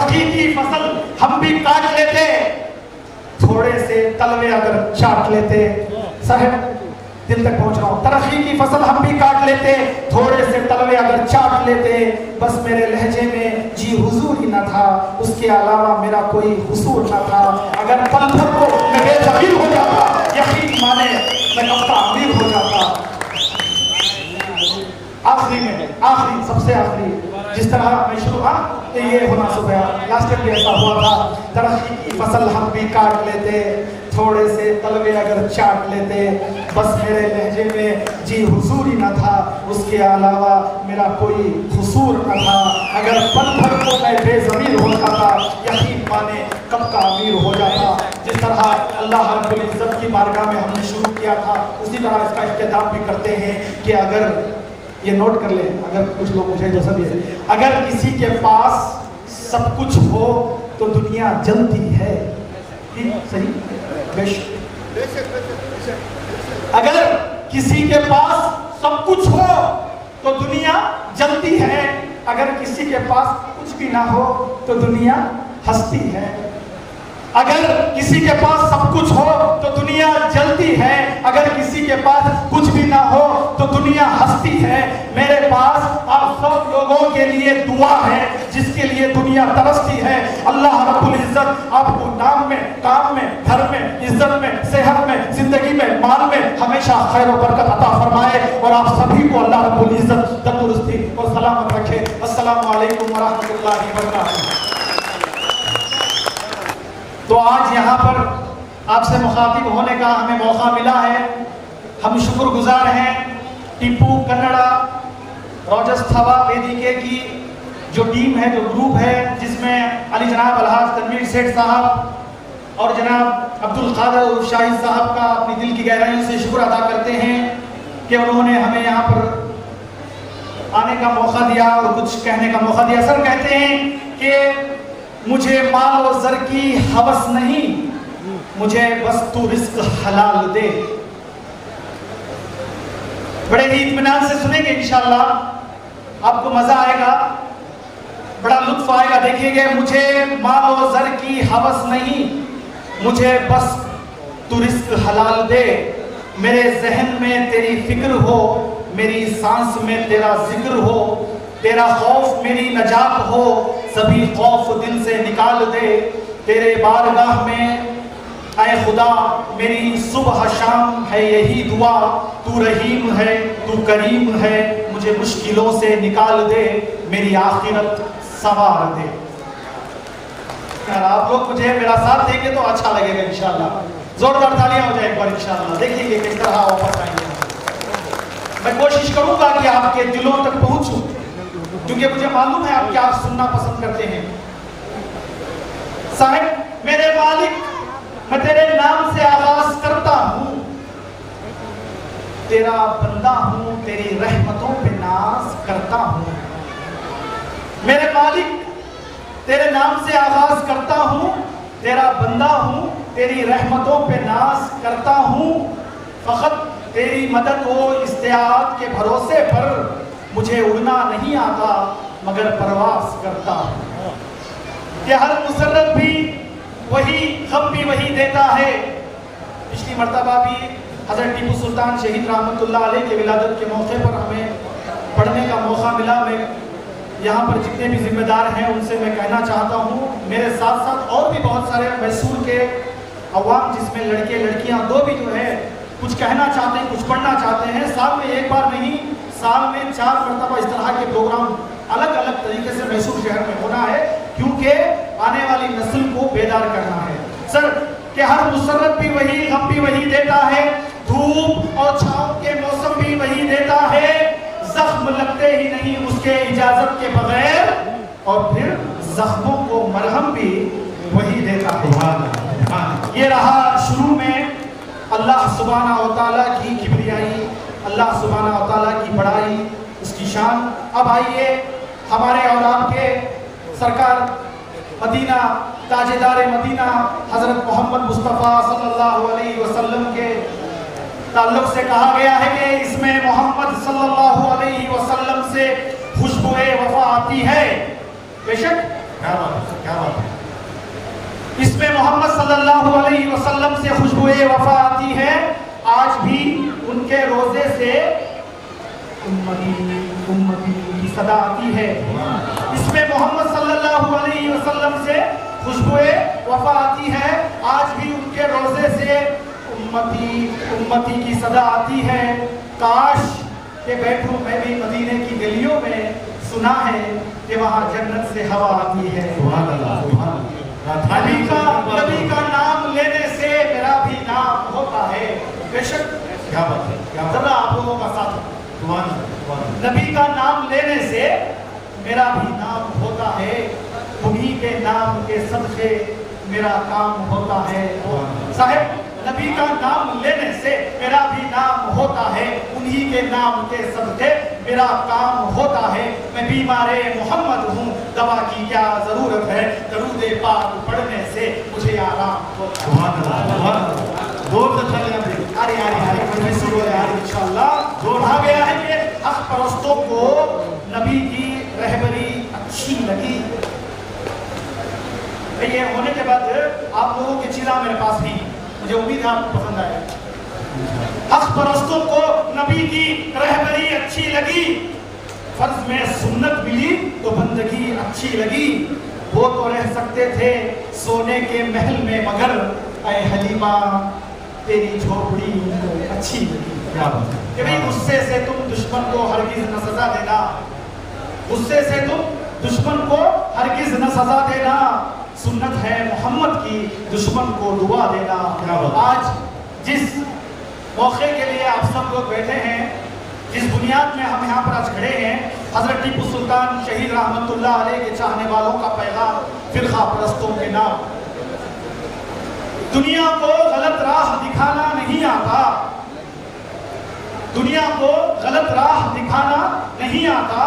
तरक्की की फसल हम भी काट लेते, थोड़े से तलवे अगर चाट लेते। साहब दिल तक पहुंच रहा हूं। तरक्की की फसल हम भी काट लेते, थोड़े से तलवे अगर चाट लेते। बस मेरे लहजे में जी हुजूर ही न था, उसके अलावा मेरा कोई हुसूर न था। अगर पल भर को मैं बेज़मीर हो जाता, यकीन माने मैं कब का अमीर हो जाता। आखिरी में, आखिरी सबसे आखिरी, जिस तरह मैं शुरू ये होना सुबह लास्ट टाइम भी ऐसा हुआ था। तरक्की की फसल हम भी काट लेते, थोड़े से तलवे अगर चाट लेते। बस मेरे लहजे में जी हुजूर ही न था, उसके अलावा मेरा कोई हुसूर न था। अगर पल भर को मैं बेज़मीर हो जाता, यकीन माने कब का अमीर हो जाता। जिस तरह अल्लाह रब्बुल इज़्ज़त की बारगाह में हमने शुरू किया था, उसी तरह इसका इख्तिताम भी करते हैं कि अगर ये नोट कर ले, अगर कुछ लोग मुझे जैसा भी है, अगर किसी के पास सब कुछ हो तो दुनिया जलती है। सही बेशक। अगर किसी के पास सब कुछ हो तो दुनिया जलती है, अगर किसी के पास कुछ भी ना हो तो दुनिया हंसती है। अगर किसी के पास सब कुछ हो तो दुनिया जलती है, अगर किसी के पास कुछ भी ना हो तो दुनिया हंसती है। मेरे पास आप सब लोगों के लिए दुआ है, जिसके लिए दुनिया तरसती है। अल्लाह रब्बुल इज़्ज़त आपको नाम में, काम में, घर में, इज्जत में, सेहत में, जिंदगी में, माल में हमेशा खैर और बरकत अता फरमाए और आप सभी को अल्लाह रब्बुल इज़्ज़त तंदुरुस्ती और सलामत रखे। अस्सलामु अलैकुम व रहमतुल्लाहि व बरकातहू। तो आज यहाँ पर आपसे मुखातिब होने का हमें मौका मिला है। हम शुक्रगुजार हैं टीपू कन्नड़ा रोजस्थवा वेदिके की जो टीम है, जो ग्रुप है, जिसमें अली जनाब अलहाज तनवीर सेठ साहब और जनाब अब्दुल कादर शाहिद साहब का अपनी दिल की गहराइयों से शुक्र अदा करते हैं कि उन्होंने हमें यहाँ पर आने का मौका दिया और कुछ कहने का मौका दिया। सर कहते हैं कि मुझे माल और ज़र की हवस नहीं, मुझे बस तू रिस्क हलाल दे। बड़े ही इत्मीनान से सुनेंगे इंशाअल्लाह, आपको मजा आएगा, बड़ा लुत्फ आएगा। देखिएगा, मुझे माल और ज़र की हवस नहीं, मुझे बस तू रिस्क हलाल दे। मेरे जहन में तेरी फिक्र हो, मेरी सांस में तेरा जिक्र हो, तेरा खौफ मेरी नजात हो, सभी खौफ दिल से निकाल दे। तेरे बारगाह में ऐ खुदा मेरी सुबह शाम है यही दुआ, तू रहीम है, तू करीम है, मुझे मुश्किलों से निकाल दे, मेरी आखिरत संवार दे। आप लोग मुझे मेरा साथ देंगे तो अच्छा लगेगा इंशाअल्लाह। जोरदार तालियां हो जाए एक बार इंशाअल्लाह। देखिए किस तरह वापस आएंगे। मैं कोशिश करूंगा कि आपके दिलों तक पहुंचूं, क्योंकि मुझे मालूम है आप क्या सुनना पसंद करते हैं। साहिब मेरे मालिक, मैं तेरे नाम से आगाज करता हूं, तेरा बंदा हूं, तेरी रहमतों पे नाज करता हूं। मेरे मालिक तेरे नाम से आगाज करता हूं, तेरा बंदा हूं, तेरी रहमतों पे नाज करता हूं। फकत तेरी मदद हो इस्तिआद के भरोसे पर, मुझे उड़ना नहीं आता मगर परवास करता हूँ। कि हर मुसर्रत भी वही, गम भी वही देता है। पिछली मर्तबा भी हज़रत टीपू सुल्तान शहीद रहमतुल्लाह अलैह के विलादत के मौके पर हमें पढ़ने का मौका मिला। मैं यहाँ पर जितने भी जिम्मेदार हैं उनसे मैं कहना चाहता हूँ, मेरे साथ साथ और भी बहुत सारे मैसूर के अवाम, जिसमें लड़के लड़कियाँ दो भी जो है कुछ कहना चाहते हैं, कुछ पढ़ना चाहते हैं। साल में एक बार नहीं, साल में 4 मरतबा इस तरह के प्रोग्राम अलग अलग तरीके से मैसूर शहर में होना है, क्योंकि आने वाली नस्ल को बेदार करना है। सर कि हर मुसर्रत भी वही, गम भी वही देता है, धूप और छांव के मौसम भी वही देता है, जख्म लगते ही नहीं उसके इजाजत के बगैर, और फिर जख्मों को मरहम भी वही देता है। ये रहा शुरू में अल्लाह सुब्हाना व तआला की किबरियाई, अल्लाह सुब्हाना व तआला की बड़ाई, उसकी शान। अब आइए हमारे और आपके सरकार मदीना, ताजेदार मदीना हज़रत मोहम्मद मुस्तफ़ा सल्लल्लाहु अलैहि वसल्लम के ताल्लुक़ से कहा गया है कि इसमें मोहम्मद सल्लल्लाहु अलैहि वसल्लम से खुशबुए वफ़ा आती है। बेशक क्या बात है, क्या बात है। इसमें मोहम्मद सल्लल्लाहु अलैहि वसल्लम से खुशबुए वफा आती है। आज भी उनके रोजे से उम्मती उम्मती की सदा आती है। इसमें मोहम्मद सल्लल्लाहु अलैहि वसल्लम से खुशबुए वफा आती है। आज भी उनके रोजे से उम्मती उम्मती की सदा आती है। काश के बैठूं मैं भी मदीने की गलियों में, सुना है कि वहाँ जन्नत से हवा आती है। सुभान अल्लाह, सुभान अल्लाह। नबी का नाम लेने से मेरा भी नाम होता है। बेशक, क्या बात है, क्या बात जरा आप लोगों का साथ। सुभान अल्लाह, सुभान अल्लाह। नबी का नाम लेने से मेरा भी नाम होता है। उन्हीं के नाम के सदक़े मेरा काम होता है। साहिब, नबी का नाम लेने से मेरा भी नाम होता है। उन्हीं के नाम के सदक़े मेरा काम होता है। मैं बीमारे मोहम्मद हूँ, दवा की क्या जरूरत है। दरूद पाक पढ़ने से मुझे आराम होता है। सुभान अल्लाह, सुभान अल्लाह। जोर से चले आप। अरे यार इंशाअल्लाह कहा गया है कि हक परस्तों को नबी की रहबरी अच्छी लगी। ये होने के बाद आप लोगों की चीज़ा मेरे पास नहीं, मुझे उम्मीद है आपको पसंद आएगा। हक परस्तों को नबी की रहबरी अच्छी लगी। फर्ज में सुन्नत मिली तो बंदगी अच्छी लगी। वो तो रह सकते थे सोने के महल में, मगर ऐ हलीमा तेरी झोपड़ी उनको अच्छी लगी। क्या बात है कि भाई गुस्से से तुम दुश्मन को हरगिज न सजा देना। गुस्से से तुम दुश्मन को हरगिज न सजा देना। सुन्नत है मोहम्मद की दुश्मन को दुआ देना। आज जिस मौके के लिए आप सब लोग बैठे हैं, जिस बुनियाद में हम यहाँ पर आज खड़े हैं, हजरत टीपू सुल्तान शहीद रहमतुल्लाह अलैह के चाहने वालों का पैगाम फिरका परस्तों के नाम। दुनिया को गलत राह दिखाना नहीं आता। दुनिया को गलत राह दिखाना नहीं आता।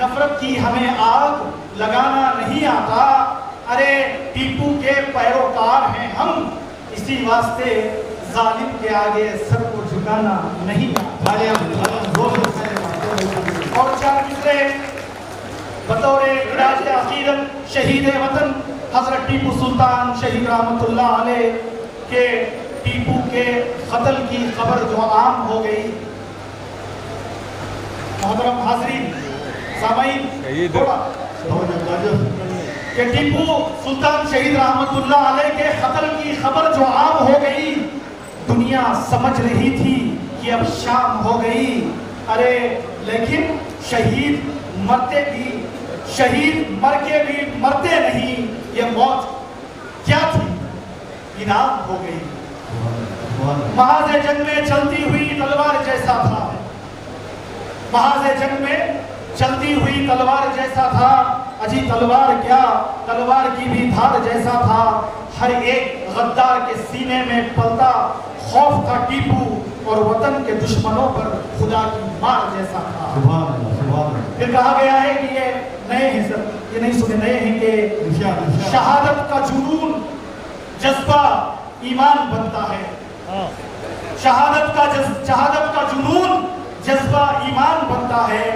नफरत की हमें आग लगाना नहीं आता। अरे टीपू के पैरोकार हैं हम, इसी वास्ते जालिम के आगे सर को झुकाना नहीं आता। और चार मिसरे बतौर इराज अकीदत शहीद वतन हजरत टीपू सुल्तान शहीद रहमतुल्लाह अलैह के टीपू के कत्ल की खबर जो आम हो गई। मोहतरम हाज़रीन, सामाईन, कि टीपू सुल्तान शहीद रहमतुल्लाह अलैह के कत्ल की खबर जो आम हो गई, दुनिया समझ रही थी कि अब शाम हो गई। अरे लेकिन शहीद मरते भी, शहीद मर के भी मरते नहीं। ये मौत क्या थी? इनाम हो गई। महाज़ जंग में चलती हुई तलवार जैसा था। महाज़ जंग में चलती हुई तलवार जैसा था। अजी तलवार क्या, तलवार की भी धार जैसा था। हर एक गद्दार के सीने में पलता खौफ था टीपू, और वतन के दुश्मनों पर खुदा की मार जैसा था। फिर कहा गया है कि ये नए हैं सर, ये नहीं सुने, नए हैं कि शहादत का जुनून जज्बा ईमान बनता है। शहादत का जुनून जज्बा ईमान बनता है।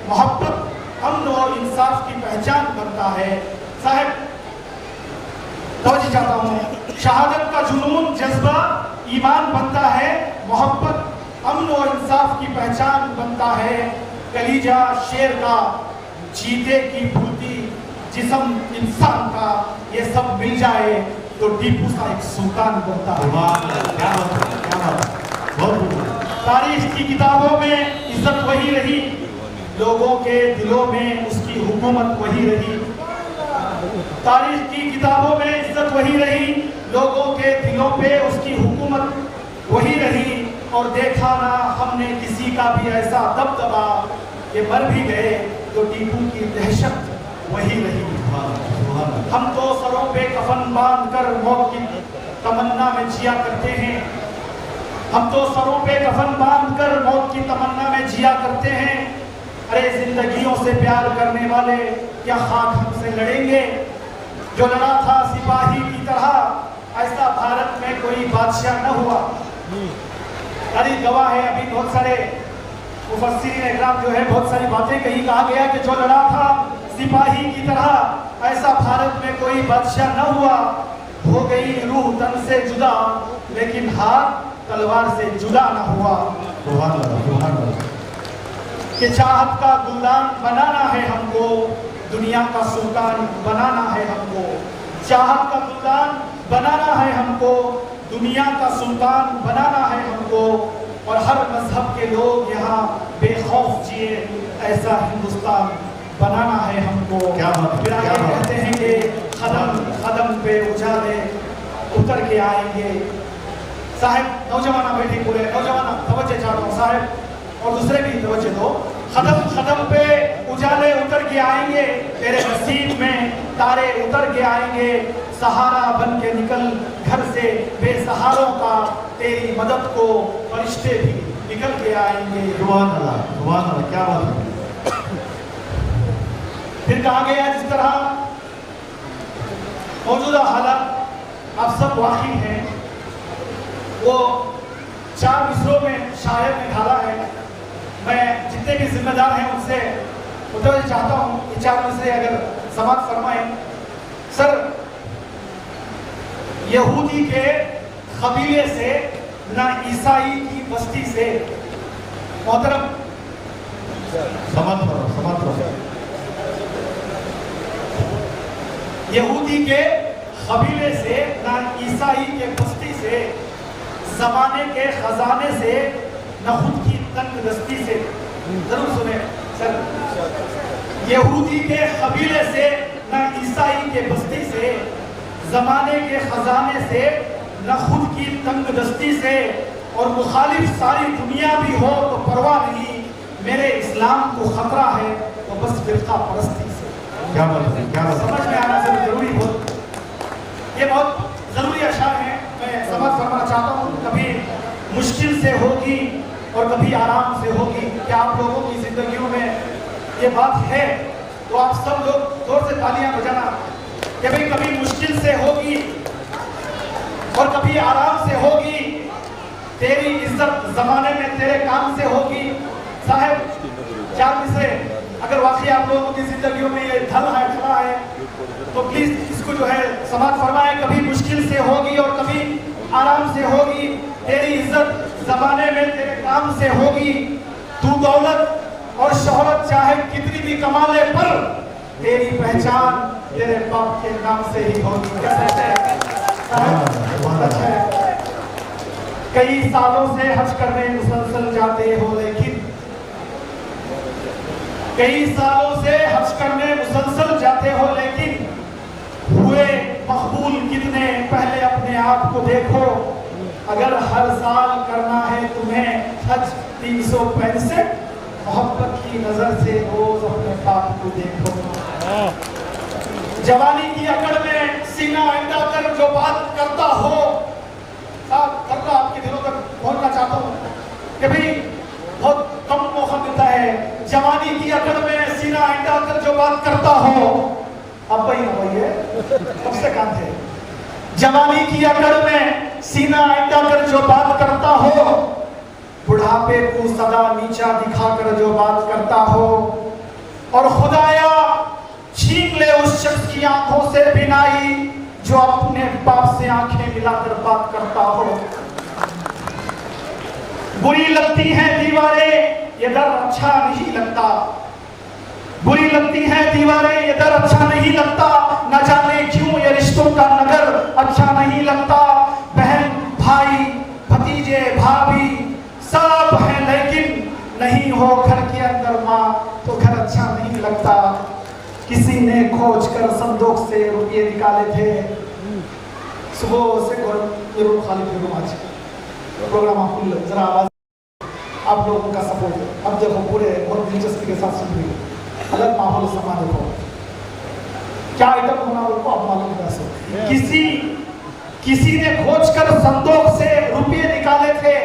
मोहब्बत अमन और इंसाफ की पहचान बनता है। साहब तवज्जो चाहता हूँ, शहादत का जुनून जज्बा ईमान बनता है। मोहब्बत अमन और इंसाफ की पहचान बनता है। कलीजा शेर का, चीते की फूलती जिस्म इंसान का, ये सब मिल जाए तो टीपू सा एक सुल्तान बनता है। तारीख की किताबों में इज्जत वही रही, लोगों के दिलों में उसकी हुकूमत वही रही। तारीख की किताबों में इज्जत वही रही, लोगों के दिलों पे उसकी हुकूमत वही रही। और देखा ना हमने किसी का भी ऐसा दबदबा कि मर भी गए तो टीपू की दहशत वही रही। हम तो सरों पे कफन बांध कर मौत की तमन्ना में जिया करते हैं। हम तो सरों पे कफन बांध कर मौत की तमन्ना में जिया करते हैं। अरे जिंदगियों से प्यार करने वाले क्या खाक हमसे लड़ेंगे? जो लड़ा था सिपाही की तरह, ऐसा भारत में कोई बादशाह न हुआ। तारीख गवाह है, अभी बहुत सारे मुफस्सिरीन इकराम जो है बहुत सारी बातें कही। कहा गया कि जो लड़ा था सिपाही की तरह, ऐसा भारत में कोई बादशाह न हुआ, हो गई रूह तन से जुदा, लेकिन हाथ तलवार से जुदा न हुआ। सुभान अल्लाह, सुभान अल्लाह। कि चाहत का गुलदान बनाना है हमको, दुनिया का सुल्तान बनाना है हमको। चाहत का गुलदान बनाना है हमको, दुनिया का सुल्तान बनाना है हमको। और हर मजहब के लोग यहाँ बेखौफ जिए, ऐसा हिंदुस्तान बनाना है हमको। क्या बात है, फिर आगे क्या बात है। कहते हैं कि कदम कदम पे उजाले उतर के आएंगे। साहब नौजवाना बैठी पूरे नौजवाना तवज्जो चाहता हूँ साहब, और दूसरे भी तवज्जो दो। कदम कदम पे उजाले उतर के आएंगे, तेरे नसीब में तारे उतर के आएंगे। सहारा बन के निकल घर से बेसहारों का, तेरी मदद को फरिश्ते भी निकल के आएंगे। सुभान अल्लाह, सुभान अल्लाह, क्या बात है। फिर कहा गया जिस तरह मौजूदा हालात आप सब वाकिफ हैं, वो 4 मिसरों में शायर ने ढाला है। मैं जितने भी जिम्मेदार हैं उनसे मुतवज्जो चाहता हूँ कि 4 मिसरे अगर समाप्त फरमाएं। सर, यहूदी के कबीले से ना ईसाई की बस्ती से, मोहतरम समझ करो। यहूदी के कबीले से ना ईसाई के बस्ती से, जमाने के खजाने से न खुद की तंग दस्ती से। जरूर सुने सर, यहूदी के कबीले से न ईसाई के बस्ती से, जमाने के खजाने से न खुद की तंग दस्ती से। और मुखालिफ सारी दुनिया भी हो तो परवाह नहीं, मेरे इस्लाम को खतरा है तो बस फिरका परस्ती से। क्या बात है, क्या बात है। समझ में आना सर जरूरी, बहुत ये बहुत जरूरी अशार है। मैं समझ फरमाना चाहता हूँ, कभी मुश्किल से होगी और कभी आराम से होगी। क्या आप लोगों की जिंदगियों में ये बात है तो आप सब लोग जोर से तालियां बजाना कि भाई कभी मुश्किल से होगी और कभी आराम से होगी। तेरी इज्जत जमाने में तेरे काम से होगी। साहब 4 मिसरे अगर वाकई आप लोगों की जिंदगियों में ये ढल है, खड़ा है, तो प्लीज इसको जो है समाप्त फरमाएं। कभी मुश्किल से होगी और कभी आराम से होगी। तेरी इज्जत जमाने में तेरे काम से होगी। तू दौलत और शोहरत चाहे कितनी भी कमा ले, पर तेरी पहचान तेरे बाप के नाम से ही होगी। क्या कहते हैं? अच्छा है। कई सालों से हज करने मुसलसल जाते हो, लेकिन कई सालों से हज करने मुसलसल जाते हो, लेकिन हुए मकबूल कितने, पहले अपने आप को देखो। अगर हर साल करना है तुम्हें हज 365, मोहब्बत की नजर से रोज अपने बाप को देखो। जवानी की अकड़ में सीना अंडा कर जो बात करता हो, साहब करना आपके दिलों तक पहुंचना चाहता हूँ कि भाई बहुत कम मौका मिलता है। जवानी की अकड़ में सीना अंडा कर जो बात करता हो, अब भाई ना भैया कब से काम थे। जवानी की अकड़ में सीना अंडा कर जो बात करता हो, बुढ़ापे को सदा नीचा दिखाकर जो बात करता हो, और खुदाया छीन ले उस शख्स की आंखों से बिनाई जो अपने बाप से आंखें मिलाकर बात करता हो। बुरी लगती हैं दीवारें, ये दर अच्छा नहीं लगता। बुरी लगती हैं दीवारें, ये दर अच्छा नहीं लगता। न जाने क्यों ये रिश्तों का नगर अच्छा नहीं लगता। बहन भाई भतीजे भाभी सब हैं, लेकिन नहीं हो घर के अंदर माँ तो घर अच्छा नहीं लगता। किसी ने खोज कर संदूक से रुपये निकाले थे, सुबह से जरूर खाली थे। आज प्रोग्राम आपको जरा आवाज आप लोगों का सपोर्ट। अब देखो पूरे बहुत दिलचस्पी के साथ सुन रही, अलग माहौल समा देखो क्या आइटम होना उनको आप मालूम कैसे। किसी ने खोज कर संदूक से रुपये निकाले थे,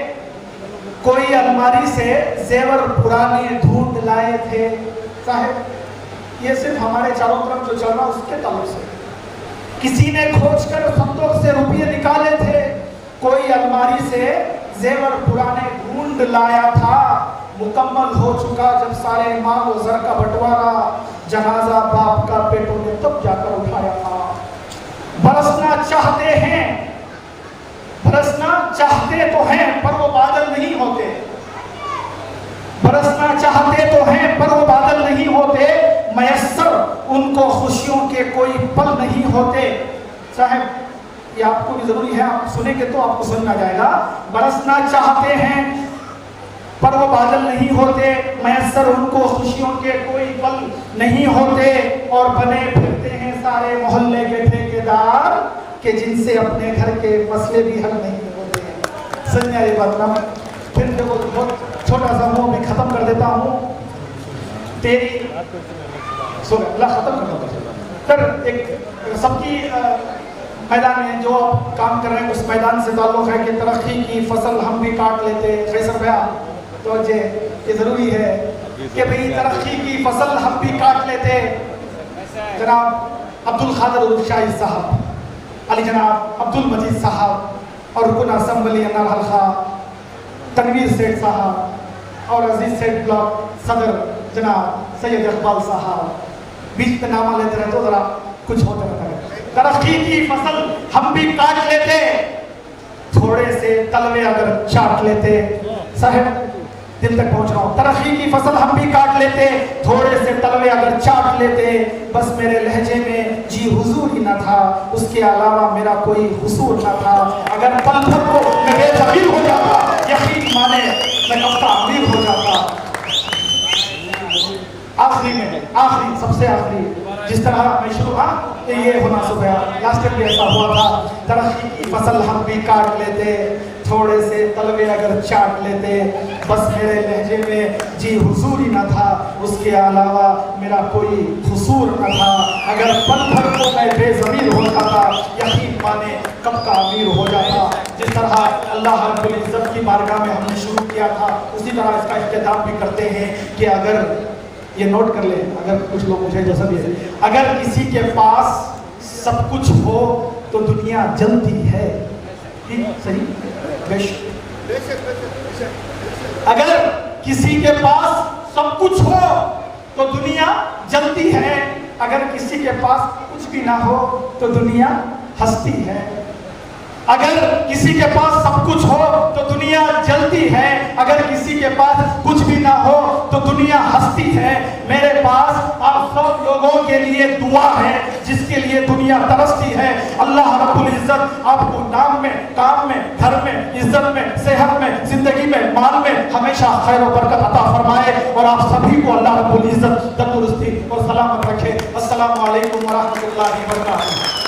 कोई अलमारी से जेवर पुराने ढूंढ लाए थे। साहब ये सिर्फ हमारे चारों तरफ जो चल रहा उसके ताल्लुक से। किसी ने खोज कर संदूक से रुपये निकाले थे, कोई अलमारी से जेवर पुराने ढूंढ लाया था। मुकम्मल हो चुका जब सारे माल और जर का बंटवारा, जनाजा बाप का बेटों ने तब जाकर उठाया था। बरसना चाहते हैं, बरसना चाहते तो हैं पर वो बादल नहीं होते, बरसना चाहते तो हैं पर वो बादल नहीं होते, मयस्सर उनको खुशियों के कोई पल नहीं होते। साहब ये आपको भी जरूरी है, आप सुनेंगे तो आपको समझ में आ जाएगा। बरसना चाहते हैं पर वो बादल नहीं होते, मयस्सर उनको खुशियों के कोई पल नहीं होते, और बने फिरते हैं सारे मोहल्ले के ठेकेदार के जिनसे अपने घर के मसले भी हल नहीं होते। समझ ये बात ना? फिर देखो बहुत छोटा सा मुंह भी खत्म कर देता हूँ। तेरी अल्लाह खत्म कर देता। फिर एक सबकी मैदान में जो काम कर रहे हैं उस मैदान से ताल्लुक है कि तरक्की की फसल हम भी काट लेते। फैसल भैया तो ये ज़रूरी है कि भाई तरक्की की फसल हम भी काट लेते। जनाब अब्दुल खादर उर्फ शाही साहब, अली जनाब अब्दुल मजीद साहब और रुकन असम्बली अनवर हल्का तनवीर सेठ साहब और अजीज सेठ ब्लॉक सदर जनाब सैयद इकबाल साहब, बीच में नामा लेते रहे तो ज़रा कुछ होता रहता है। तरक्की की फसल हम भी काट लेते, थोड़े से तलवे अगर चाट लेते। साहब दिल तक पहुंच रहा हूं। तरक्की की फसल हम भी काट लेते, थोड़े से तलवे अगर चाट लेते, बस मेरे लहजे में जी हुजूर ही न था, उसके अलावा मेरा कोई हुसूर न था। अगर पल भर को मैं बेज़मीर हो जाता, यकीन माने मैं कब का अमीर हो जाता। आखिरी में आखिरी सबसे आखिरी जिस तरह मैं शुरू ये होना सुबह लास्ट टाइम भी ऐसा हुआ था। तरक्की की फसल हम भी काट लेते, थोड़े से तलवे अगर चाट लेते, बस मेरे लहजे में जी हुजूर ही न था, उसके अलावा मेरा कोई हुसूर न था। अगर पल भर को मैं बेज़मीर हो जाता, यकीन माने कब का अमीर हो जाता। जिस तरह अल्लाह रब्बुल इज़्ज़त की बारगाह में हमने शुरू किया था, उसी तरह इसका इख्तिताम भी करते हैं कि अगर ये नोट कर ले, अगर कुछ लोग मुझे जैसा भी है, अगर किसी के पास सब कुछ हो तो दुनिया जलती है। सही बेशक, अगर किसी के पास सब कुछ हो तो दुनिया जलती है, अगर किसी के पास कुछ भी ना हो तो दुनिया हंसती है। अगर किसी के पास सब कुछ हो तो दुनिया जलती है, अगर किसी के पास कुछ भी ना हो तो दुनिया हंसती है। मेरे पास आप सब लोगों के लिए दुआ है जिसके लिए दुनिया तरसती है। अल्लाह रब्बुल इज़्ज़त आपको नाम में, काम में, घर में, इज्जत में, सेहत में, जिंदगी में, माल में हमेशा खैर और बरकत अता फरमाए, और आप सभी को अल्लाह रब्बुल इज़्ज़त तंदुरुस्ती और सलामत रखे। अस्सलामु अलैकुम व रहमतुल्लाहि व बरकातुहू।